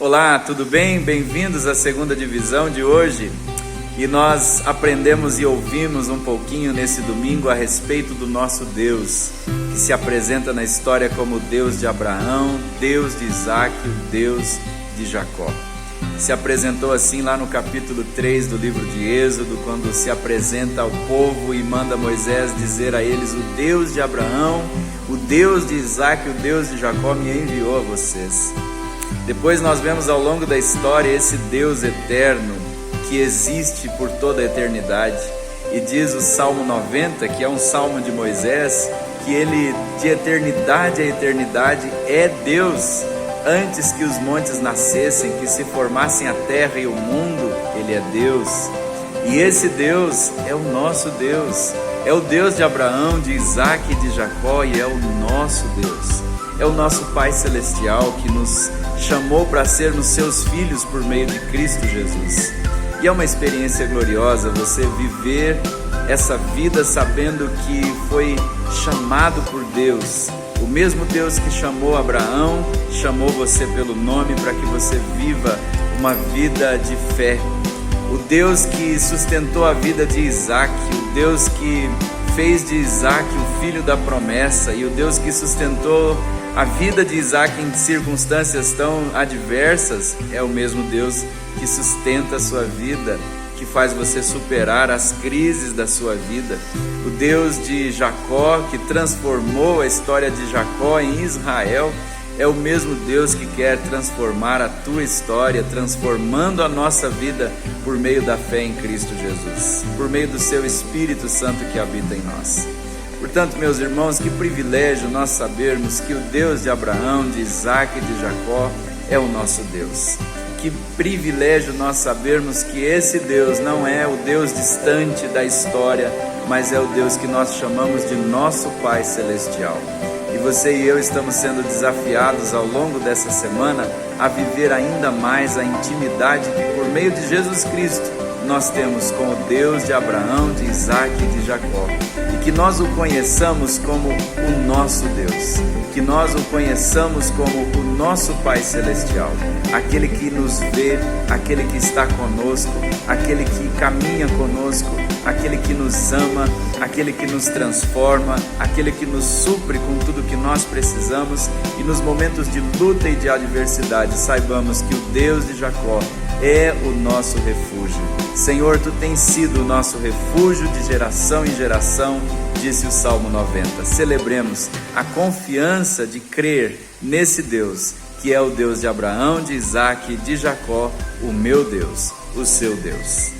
Olá, tudo bem? Bem-vindos à segunda divisão de hoje. E nós aprendemos e ouvimos um pouquinho nesse domingo a respeito do nosso Deus, que se apresenta na história como o Deus de Abraão, Deus de Isaac, o Deus de Jacó. Se apresentou assim lá no capítulo 3 do livro de Êxodo, quando se apresenta ao povo e manda Moisés dizer a eles: o Deus de Abraão, o Deus de Isaac, o Deus de Jacó me enviou a vocês. Depois nós vemos ao longo da história esse Deus eterno que existe por toda a eternidade. E diz o Salmo 90, que é um salmo de Moisés, que ele de eternidade a eternidade é Deus. Antes que os montes nascessem, que se formassem a terra e o mundo, Ele é Deus. E esse Deus é o nosso Deus. É o Deus de Abraão, de Isaac e de Jacó, e é o nosso Deus. É o nosso Pai Celestial que nos chamou para sermos seus filhos por meio de Cristo Jesus. E é uma experiência gloriosa você viver essa vida sabendo que foi chamado por Deus. O mesmo Deus que chamou Abraão, chamou você pelo nome para que você viva uma vida de fé. O Deus que sustentou a vida de Isaac, o Deus que fez de Isaac o filho da promessa, e o Deus que sustentou a vida de Isaac em circunstâncias tão adversas, é o mesmo Deus que sustenta a sua vida, que faz você superar as crises da sua vida. O Deus de Jacó, que transformou a história de Jacó em Israel, é o mesmo Deus que quer transformar a tua história, transformando a nossa vida por meio da fé em Cristo Jesus, por meio do seu Espírito Santo que habita em nós. Portanto, meus irmãos, que privilégio nós sabermos que o Deus de Abraão, de Isaac e de Jacó é o nosso Deus. Que privilégio nós sabermos que esse Deus não é o Deus distante da história, mas é o Deus que nós chamamos de nosso Pai Celestial. E você e eu estamos sendo desafiados ao longo dessa semana a viver ainda mais a intimidade que por meio de Jesus Cristo nós temos com o Deus de Abraão, de Isaac e de Jacó. E que nós o conheçamos como o nosso Deus, que nós o conheçamos como o nosso Pai Celestial, aquele que nos vê, aquele que está conosco, aquele que caminha conosco, aquele que nos ama, aquele que nos transforma, aquele que nos supre com tudo que nós precisamos. E nos momentos de luta e de adversidade, saibamos que o Deus de Jacó é o nosso refúgio. Senhor, Tu tens sido o nosso refúgio de geração em geração, disse o Salmo 90. Celebremos a confiança de crer nesse Deus, que é o Deus de Abraão, de Isaac e de Jacó, o meu Deus, o seu Deus.